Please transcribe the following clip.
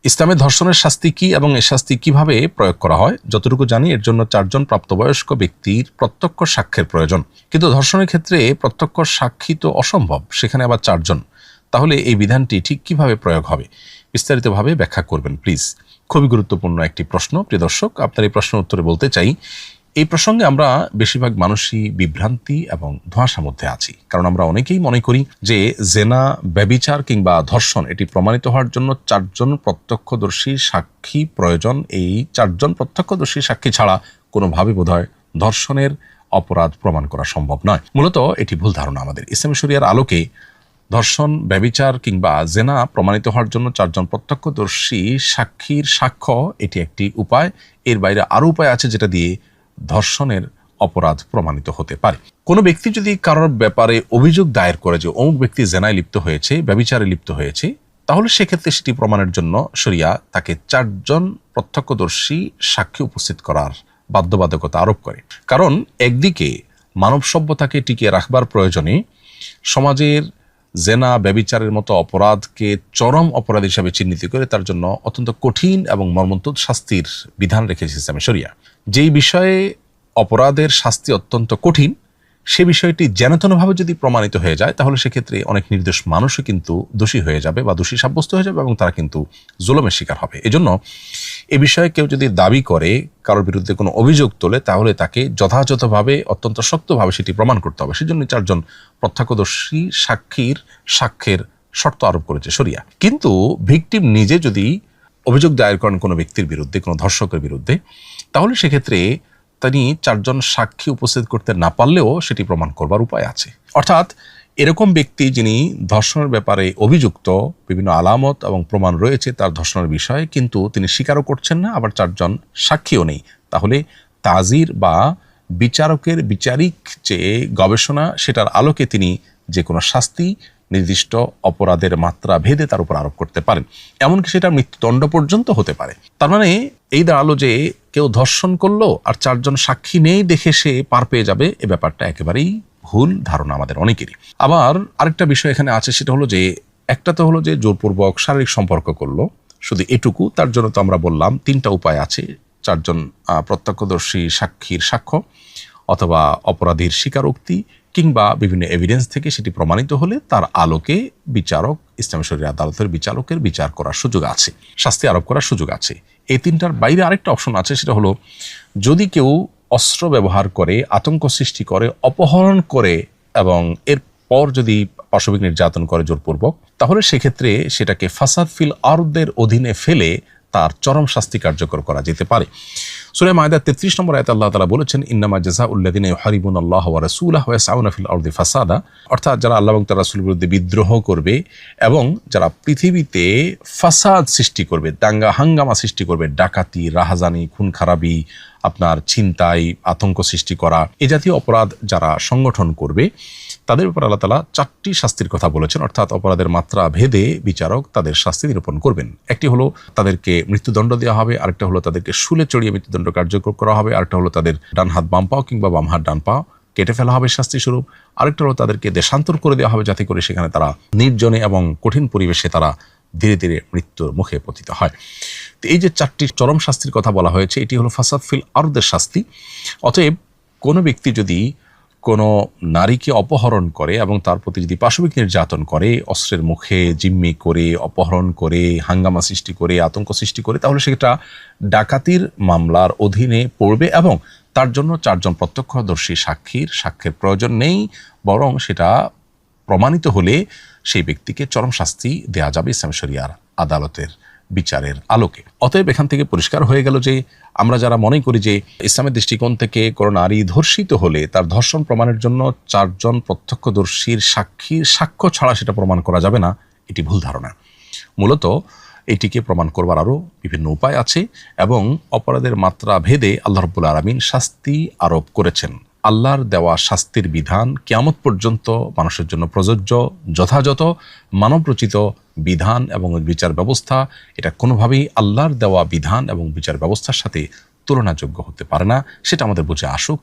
ইসলামে ধর্ষণের শাস্তি কি এবং এই শাস্তি কিভাবে প্রয়োগ করা হয় যতটুকু জানি এর জন্য 4 জন প্রাপ্তবয়স্ক ব্যক্তির প্রত্যক্ষ সাক্ষ্যের প্রয়োজন। কিন্তু ধর্ষণের ক্ষেত্রে প্রত্যক্ষ সাক্ষী তো অসম্ভব, সেখানে আবার 4 জন। তাহলে এই বিধানটি ঠিক কিভাবে প্রয়োগ হবে বিস্তারিতভাবে ব্যাখ্যা করবেন প্লিজ। খুবই গুরুত্বপূর্ণ একটি প্রশ্ন। প্রিয় দর্শক, আপনার এই প্রশ্নের উত্তরে বলতে চাই, এই প্রসঙ্গে আমরা বেশিরভাগ মানুষই বিভ্রান্তি এবং ধোঁয়াশার মধ্যে আছি। কারণ আমরা অনেকেই মনে করি যে জেনা, ব্যভিচার কিংবা ধর্ষণ এটি প্রমাণিত হওয়ার জন্য 4 জন প্রত্যক্ষদর্শী সাক্ষী প্রয়োজন। এই 4 জন প্রত্যক্ষদর্শী সাক্ষী ছাড়া কোনোভাবে বোধহয় ধর্ষণের অপরাধ প্রমাণ করা সম্ভব নয়। মূলত এটি ভুল ধারণা। আমাদের ইসলামী শরিয়ার আলোকে ধর্ষণ, ব্যভিচার কিংবা জেনা প্রমাণিত হওয়ার জন্য 4 জন প্রত্যক্ষদর্শী সাক্ষীর সাক্ষ্য এটি একটি উপায়। এর বাইরে আরও উপায় আছে যেটা দিয়ে ধর্ষণের অপরাধ প্রমাণিত হতে পারে। কোনো ব্যক্তি যদি কারোর ব্যাপারে অভিযোগ দায়ের করে যে অমুক ব্যক্তি জেনায় লিপ্ত হয়েছে, ব্যভিচারে লিপ্ত হয়েছে, তাহলে সেক্ষেত্রে সেটি প্রমাণের জন্য শরিয়া তাকে 4 জন প্রত্যক্ষদর্শী সাক্ষী উপস্থিত করার বাধ্যবাধকতা আরোপ করে। কারণ একদিকে মানব সভ্যতাকে টিকিয়ে রাখবার প্রয়োজনে সমাজের জেনা, ব্যভিচারের মতো অপরাধকে চরম অপরাধ হিসাবে চিহ্নিত করে তার জন্য অত্যন্ত কঠিন এবং মর্মন্তুদ শাস্তির বিধান রেখেছে ইসলামী শরিয়া। যেই বিষয়ে অপরাধের শাস্তি অত্যন্ত কঠিন, সে বিষয়টি যেনতেনভাবে যদি প্রমাণিত হয়ে যায় তাহলে সেক্ষেত্রে অনেক নির্দোষ মানুষও কিন্তু দোষী হয়ে যাবে বা দোষী সাব্যস্ত হয়ে যাবে এবং তারা কিন্তু জুলুমের শিকার হবে। এজন্য এ বিষয়ে কেউ যদি দাবি করে, কারোর বিরুদ্ধে কোনো অভিযোগ তোলে, তাহলে তাকে যথাযথভাবে অত্যন্ত শক্তভাবে সেটি প্রমাণ করতে হবে। সেজন্য 4 জন প্রত্যক্ষদর্শী সাক্ষ্যের শর্ত আরোপ করেছে শরিয়া। কিন্তু ভিকটিম নিজে যদি অভিযোগ দায়ের করেন কোনো ব্যক্তির বিরুদ্ধে, কোনো ধর্ষকের বিরুদ্ধে, তাহলে সেক্ষেত্রে তিনি 4 জন সাক্ষী উপস্থিত করতে না পারলেও সেটি প্রমাণ করবার উপায় আছে। অর্থাৎ এরকম ব্যক্তি যিনি ধর্ষণের ব্যাপারে অভিযুক্ত, বিভিন্ন আলামত এবং প্রমাণ রয়েছে তার ধর্ষণের বিষয়ে, কিন্তু তিনি স্বীকারও করছেন না, আবার 4 জন সাক্ষীও নেই, তাহলে তাজির বা বিচারকের বিচারিক যে গবেষণা সেটার আলোকে তিনি যে কোনো শাস্তি নির্দিষ্ট অপরাধের মাত্রা ভেদে তার উপর আরোপ করতে পারেন। এমনকি সেটা মৃত্যুদণ্ড পর্যন্ত হতে পারে। তার মানে এই দাঁড়ালো যে কেউ ধর্ষণ করলো আর 4 জন সাক্ষী নেই দেখে সে পার পেয়ে যাবে, এ ব্যাপারটা একেবারেই ভুল ধারণা আমাদের অনেকেরই। আবার আরেকটা বিষয় এখানে আছে, সেটা হলো যে একটা তো হলো যে জোরপূর্বক শারীরিক সম্পর্ক করলো, শুধু এটুকু। তার জন্য তো আমরা বললাম 3টা উপায় আছে। 4 জন প্রত্যক্ষদর্শী সাক্ষীর সাক্ষ্য, অথবা অপরাধীর স্বীকারোক্তি, কিংবা বিভিন্ন এভিডেন্স থেকে সেটি প্রমাণিত হলে তার আলোকে বিচারক, ইসলামী শরিয়া আদালতের বিচারকের বিচার করার সুযোগ আছে, শাস্তি আরোপ করার সুযোগ আছে। এই 3টার বাইরে আরেকটা অপশন আছে, সেটা হলো যদি কেউ অস্ত্র ব্যবহার করে, আতঙ্ক সৃষ্টি করে, অপহরণ করে এবং এরপর যদি পাশবিক নির্যাতন করে জোরপূর্বক, তাহলে সেক্ষেত্রে সেটাকে ফাসাদ ফিল আরদের অধীনে ফেলে তার চরম শাস্তি কার্যকর করা যেতে পারে। সূরা মায়দা 33 নম্বর আয়াতে আল্লাহ তাআলা বলেছেন, ইন্নামা জাযাউল্লাযিনা ইউহারিবুনাল্লাহা ওয়া রাসূলাহু ওয়া ইয়াসআউনা ফিল আরদি ফাসাদা, অর্থাৎ যারা আল্লাহ এবং তার রাসূলের বিরুদ্ধে বিদ্রোহ করবে এবং যারা পৃথিবীতে ফাসাদ সৃষ্টি করবে, দাঙ্গা হাঙ্গামা সৃষ্টি করবে, ডাকাতি, রাহাজানি, খুন খারাপি, আপনার ছিনতাই, আতঙ্ক সৃষ্টি করা, এ জাতীয় অপরাধ যারা সংগঠন করবে, তাদের উপর আল্লাহ তাআলা 4টি শাস্তির কথা বলেছেন। অর্থাৎ অপরাধের মাত্রা ভেদে বিচারক তাদের শাস্তি নিরূপণ করবেন। একটি হলো তাদেরকে মৃত্যুদণ্ড দেওয়া হবে, আরেকটা হলো তাদেরকে শুলে চড়িয়ে মৃত্যুদণ্ড কার্যকর করা হবে, আরেকটা হলো তাদের ডান হাত বাম পাও কিংবা বাম হাত ডান পা কেটে ফেলা হবে শাস্তি স্বরূপ, আরেকটা হলো তাদেরকে দেশান্তর করে দেওয়া হবে যাতে করে সেখানে তারা নির্জনে এবং কঠিন পরিবেশে তারা ধীরে ধীরে মৃত্যুর মুখে পতিত হয়। তো এই যে 4টি চরম শাস্তির কথা বলা হয়েছে, এটি হলো ফাসাদ ফিল আরদের শাস্তি। অতএব কোনো ব্যক্তি যদি কোনো নারীকে অপহরণ করে এবং তার প্রতি যদি পাশবিক নির্যাতন করে, অস্ত্রের মুখে জিম্মি করে, অপহরণ করে, হাঙ্গামা সৃষ্টি করে, আতঙ্ক সৃষ্টি করে, তাহলে সেটা ডাকাতির মামলার অধীনে পড়বে এবং তার জন্য 4 জন প্রত্যক্ষদর্শী সাক্ষ্যের প্রয়োজন নেই, বরং সেটা প্রমাণিত হলে সেই ব্যক্তিকে চরম শাস্তি দেয়া যাবে ইসলামী শরিয়ার আদালতের বিচারের আলোকে। অতএব এখান থেকে পরিষ্কার হয়ে গেল যে আমরা যারা মনে করি যে ইসলামের দৃষ্টিকোণ থেকে কোনো নারী ধর্ষিত হলে তার ধর্ষণ প্রমাণের জন্য 4 জন প্রত্যক্ষদর্শীর সাক্ষ্য ছাড়া সেটা প্রমাণ করা যাবে না, এটি ভুল ধারণা। মূলত এটিকে প্রমাণ করবার আরও বিভিন্ন উপায় আছে এবং অপরাধের মাত্রা ভেদে আল্লাহ রাব্বুল আলামিন শাস্তি আরোপ করেছেন। আল্লাহর দেওয়া শাস্তির বিধান কিয়ামত পর্যন্ত মানুষের জন্য প্রযোজ্য, যথাযথ মানবরচিত বিধান এবং বিচার ব্যবস্থা, এটা কোনোভাবেই আল্লাহর দেওয়া বিধান এবং বিচার ব্যবস্থার সাথে তুলনাযোগ্য হতে পারে না। সেটা আমাদের বুঝে আসুক।